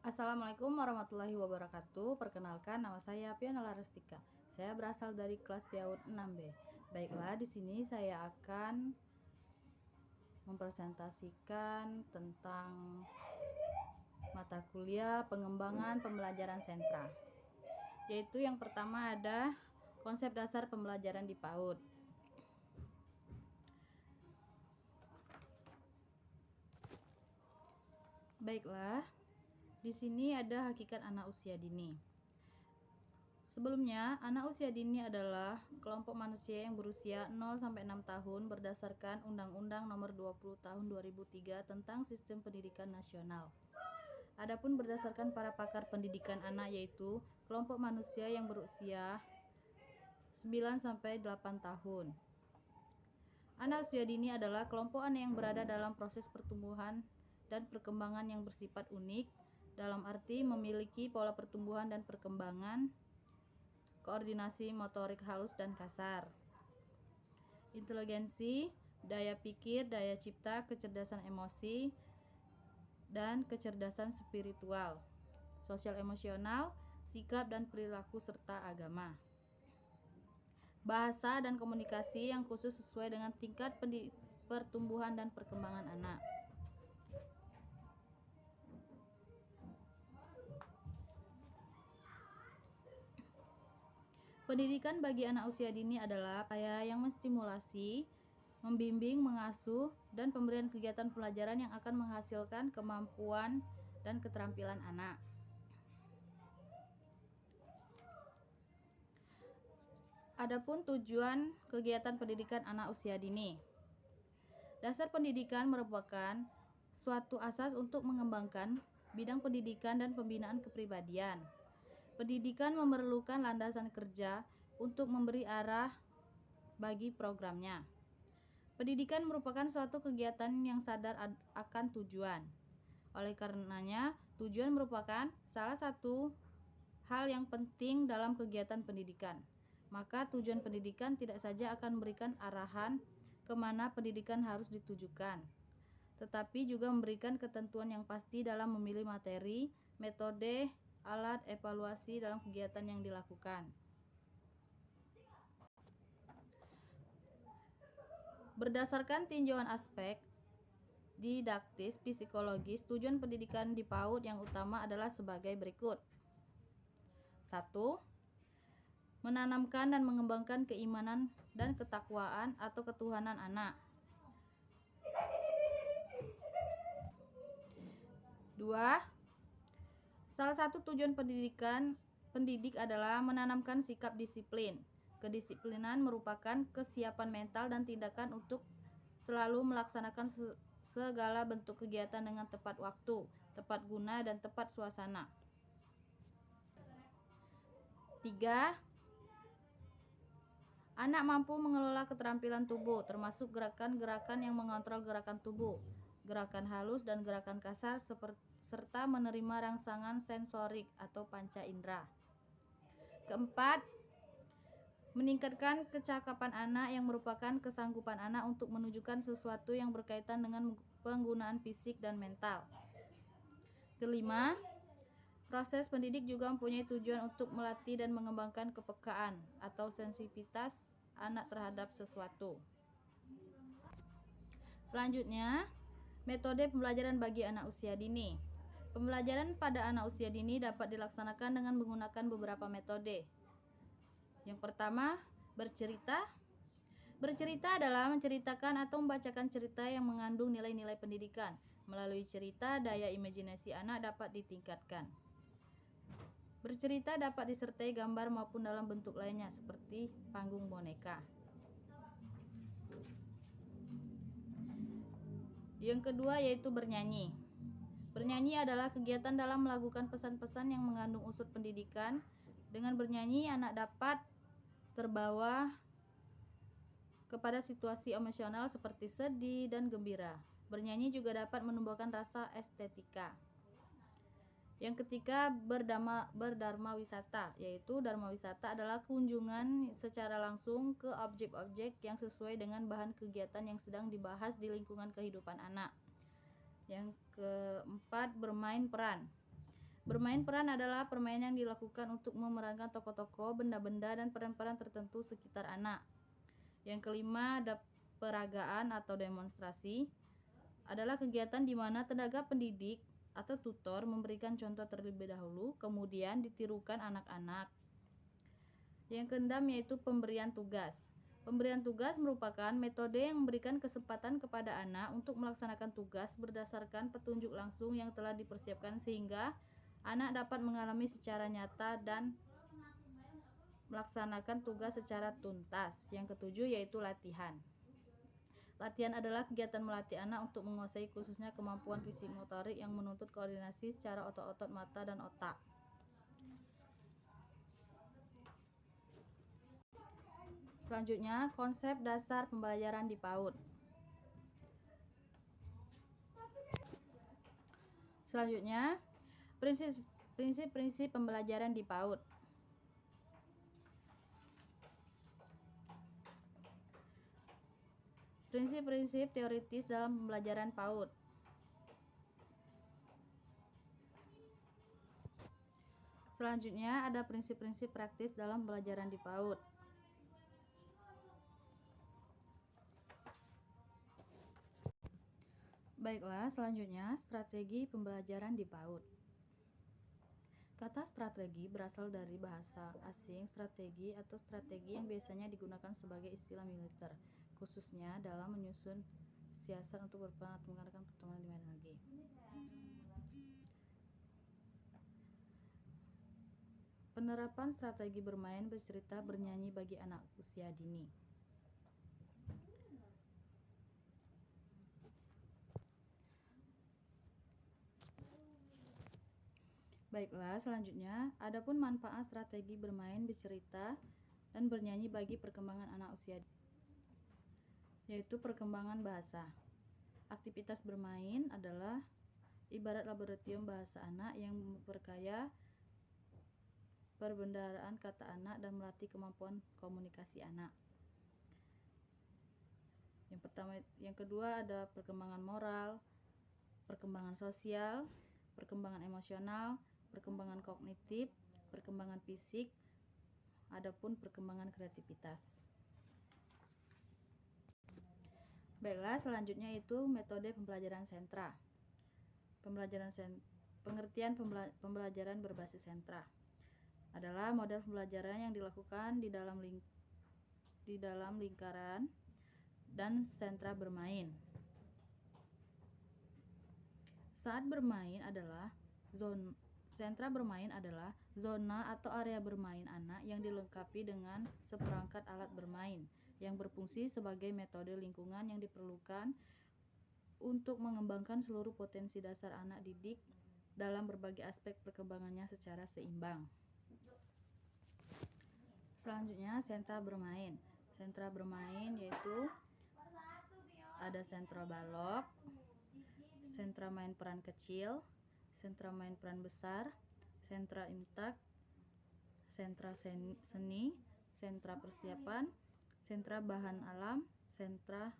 Assalamualaikum warahmatullahi wabarakatuh. Perkenalkan, nama saya Piana Larastika. Saya berasal dari kelas PAUD 6B. Baiklah, di sini saya akan mempresentasikan tentang mata kuliah pengembangan pembelajaran sentra. Yaitu yang pertama ada konsep dasar pembelajaran di PAUD. Baiklah, di sini ada hakikat anak usia dini. Sebelumnya, anak usia dini adalah kelompok manusia yang berusia 0-6 tahun berdasarkan Undang-Undang Nomor 20 Tahun 2003 tentang Sistem Pendidikan Nasional. Adapun berdasarkan para pakar pendidikan anak yaitu kelompok manusia yang berusia 9-8 tahun. Anak usia dini adalah kelompok anak yang berada dalam proses pertumbuhan dan perkembangan yang bersifat unik, dalam arti memiliki pola pertumbuhan dan perkembangan, koordinasi motorik halus dan kasar, inteligensi, daya pikir, daya cipta, kecerdasan emosi, dan kecerdasan spiritual, sosial emosional, sikap dan perilaku, serta agama. Bahasa dan komunikasi yang khusus sesuai dengan tingkat pertumbuhan dan perkembangan anak. Pendidikan bagi anak usia dini adalah upaya yang menstimulasi, membimbing, mengasuh, dan pemberian kegiatan pelajaran yang akan menghasilkan kemampuan dan keterampilan anak. Adapun tujuan kegiatan pendidikan anak usia dini. Dasar pendidikan merupakan suatu asas untuk mengembangkan bidang pendidikan dan pembinaan kepribadian. Pendidikan memerlukan landasan kerja untuk memberi arah bagi programnya. Pendidikan merupakan suatu kegiatan yang sadar akan tujuan. Oleh karenanya, tujuan merupakan salah satu hal yang penting dalam kegiatan pendidikan. Maka tujuan pendidikan tidak saja akan memberikan arahan kemana pendidikan harus ditujukan, tetapi juga memberikan ketentuan yang pasti dalam memilih materi, metode, alat evaluasi dalam kegiatan yang dilakukan. Berdasarkan tinjauan aspek didaktis, psikologis, tujuan pendidikan di PAUD yang utama adalah sebagai berikut. 1. Menanamkan dan mengembangkan keimanan dan ketakwaan atau ketuhanan anak. 2. Salah satu tujuan pendidik adalah menanamkan sikap disiplin. Kedisiplinan merupakan kesiapan mental dan tindakan untuk selalu melaksanakan segala bentuk kegiatan dengan tepat waktu, tepat guna, dan tepat suasana. 3. Anak mampu mengelola keterampilan tubuh, termasuk gerakan-gerakan yang mengontrol gerakan tubuh, gerakan halus dan gerakan kasar, serta menerima rangsangan sensorik atau panca indera. 4. Meningkatkan kecakapan anak yang merupakan kesanggupan anak untuk menunjukkan sesuatu yang berkaitan dengan penggunaan fisik dan mental. 5. Proses pendidik juga mempunyai tujuan untuk melatih dan mengembangkan kepekaan atau sensitivitas anak terhadap sesuatu. Selanjutnya, metode pembelajaran bagi anak usia dini. Pembelajaran pada anak usia dini dapat dilaksanakan dengan menggunakan beberapa metode. Yang pertama, bercerita. Bercerita adalah menceritakan atau membacakan cerita yang mengandung nilai-nilai pendidikan. Melalui cerita, daya imajinasi anak dapat ditingkatkan. Bercerita dapat disertai gambar maupun dalam bentuk lainnya seperti panggung boneka. Yang kedua yaitu bernyanyi. Bernyanyi adalah kegiatan dalam melakukan pesan-pesan yang mengandung unsur pendidikan. Dengan bernyanyi, anak dapat terbawa kepada situasi emosional seperti sedih dan gembira. Bernyanyi juga dapat menumbuhkan rasa estetika. Yang ketiga, berdharma wisata, yaitu dharma wisata adalah kunjungan secara langsung ke objek-objek yang sesuai dengan bahan kegiatan yang sedang dibahas di lingkungan kehidupan anak. Yang keempat, bermain peran. Bermain peran adalah permainan yang dilakukan untuk memerankan tokoh-tokoh, benda-benda, dan peran-peran tertentu sekitar anak. Yang kelima ada peragaan atau demonstrasi. Adalah kegiatan di mana tenaga pendidik atau tutor memberikan contoh terlebih dahulu, kemudian ditirukan anak-anak. Yang keenam yaitu pemberian tugas. Pemberian tugas merupakan metode yang memberikan kesempatan kepada anak untuk melaksanakan tugas berdasarkan petunjuk langsung yang telah dipersiapkan sehingga anak dapat mengalami secara nyata dan melaksanakan tugas secara tuntas. Yang ketujuh yaitu latihan. Latihan adalah kegiatan melatih anak untuk menguasai khususnya kemampuan fisik motorik yang menuntut koordinasi secara otot-otot mata dan otak. Selanjutnya, konsep dasar pembelajaran di PAUD. Selanjutnya, prinsip-prinsip pembelajaran di PAUD. Prinsip-prinsip teoritis dalam pembelajaran PAUD. Selanjutnya ada prinsip-prinsip praktis dalam pembelajaran di PAUD. Baiklah, selanjutnya strategi pembelajaran di PAUD. Kata strategi berasal dari bahasa asing strategi atau strategi yang biasanya digunakan sebagai istilah militer, khususnya dalam menyusun siasat untuk mengadakan pertemuan di medan lagi. Penerapan strategi bermain, bercerita, bernyanyi bagi anak usia dini. Baiklah, selanjutnya adapun manfaat strategi bermain, bercerita, dan bernyanyi bagi perkembangan anak usia dini, yaitu perkembangan bahasa. Aktivitas bermain adalah ibarat laboratorium bahasa anak yang memperkaya perbendaharaan kata anak dan melatih kemampuan komunikasi anak. Yang kedua ada perkembangan moral, perkembangan sosial, perkembangan emosional, perkembangan kognitif, perkembangan fisik, adapun perkembangan kreativitas. Baiklah, selanjutnya itu metode pembelajaran sentra. Pengertian pembelajaran berbasis sentra adalah model pembelajaran yang dilakukan di dalam lingkaran dan sentra bermain. Saat bermain adalah sentra bermain adalah zona atau area bermain anak yang dilengkapi dengan seperangkat alat bermain yang berfungsi sebagai metode lingkungan yang diperlukan untuk mengembangkan seluruh potensi dasar anak didik dalam berbagai aspek perkembangannya secara seimbang. Selanjutnya, sentra bermain. Sentra bermain yaitu ada sentra balok, sentra main peran kecil, sentra main peran besar, sentra imtak, sentra seni, sentra persiapan, sentra bahan alam, sentra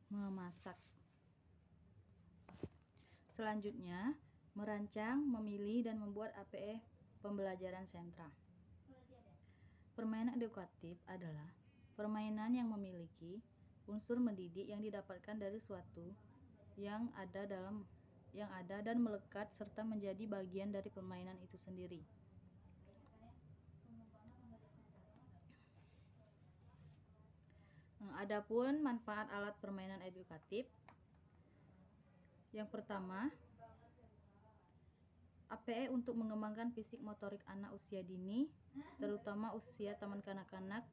memasak. Selanjutnya, merancang, memilih, dan membuat APE pembelajaran sentra. Permainan edukatif adalah permainan yang memiliki unsur mendidik yang didapatkan dari suatu yang ada dan melekat serta menjadi bagian dari permainan itu sendiri. Adapun manfaat alat permainan edukatif. Yang pertama, APE untuk mengembangkan fisik motorik anak usia dini, terutama usia taman kanak-kanak.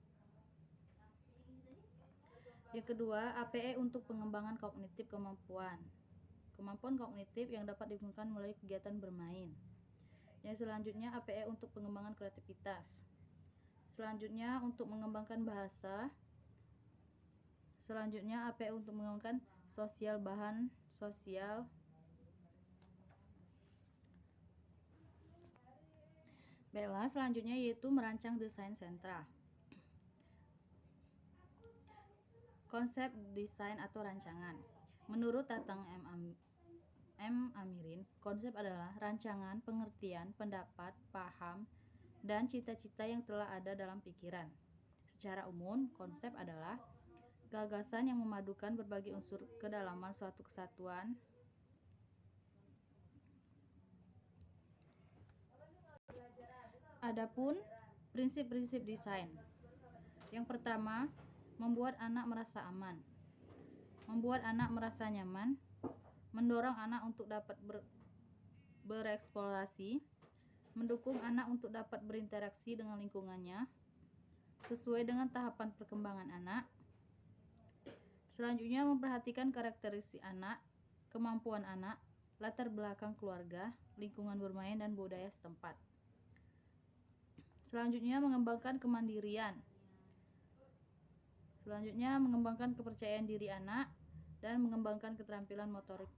Yang kedua, APE untuk pengembangan kognitif kemampuan kognitif yang dapat digunakan melalui kegiatan bermain. Yang selanjutnya, APE untuk pengembangan kreativitas. Selanjutnya, untuk mengembangkan bahasa. Selanjutnya, APE untuk mengembangkan bahan sosial. Baiklah, selanjutnya yaitu merancang desain sentra. Konsep desain atau rancangan. Menurut Tatang M. M. Amirin, konsep adalah rancangan, pengertian, pendapat, paham, dan cita-cita yang telah ada dalam pikiran. Secara umum, konsep adalah gagasan yang memadukan berbagai unsur kedalaman suatu kesatuan. Adapun prinsip-prinsip desain. Yang pertama, membuat anak merasa aman. Membuat anak merasa nyaman, mendorong anak untuk dapat bereksplorasi, mendukung anak untuk dapat berinteraksi dengan lingkungannya sesuai dengan tahapan perkembangan anak. Selanjutnya, memperhatikan karakteristik anak, kemampuan anak, latar belakang keluarga, lingkungan bermain, dan budaya setempat. Selanjutnya, mengembangkan kemandirian. Selanjutnya, mengembangkan kepercayaan diri anak dan mengembangkan keterampilan motorik.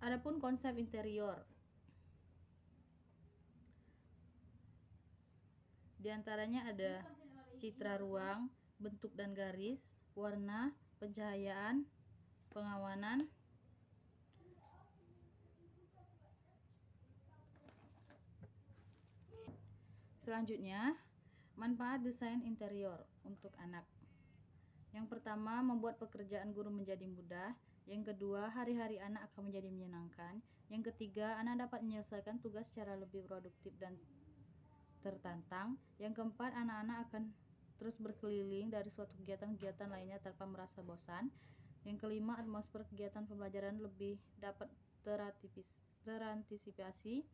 Adapun konsep interior. Di antaranya ada citra ruang, bentuk dan garis, warna, pencahayaan, pengawanan. Selanjutnya, manfaat desain interior untuk anak. Yang pertama, membuat pekerjaan guru menjadi mudah. Yang kedua, hari-hari anak akan menjadi menyenangkan. Yang ketiga, anak dapat menyelesaikan tugas secara lebih produktif dan tertantang. Yang keempat, anak-anak akan terus berkeliling dari suatu kegiatan-kegiatan lainnya tanpa merasa bosan. Yang kelima, atmosfer kegiatan pembelajaran lebih dapat terantisipasi.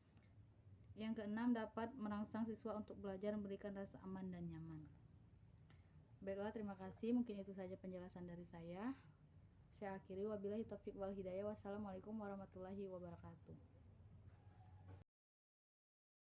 Yang keenam, dapat merangsang siswa untuk belajar memberikan rasa aman dan nyaman. Baiklah, terima kasih. Mungkin itu saja penjelasan dari saya. Saya akhiri, wabillahi taufiq wal hidayah. Wassalamualaikum warahmatullahi wabarakatuh.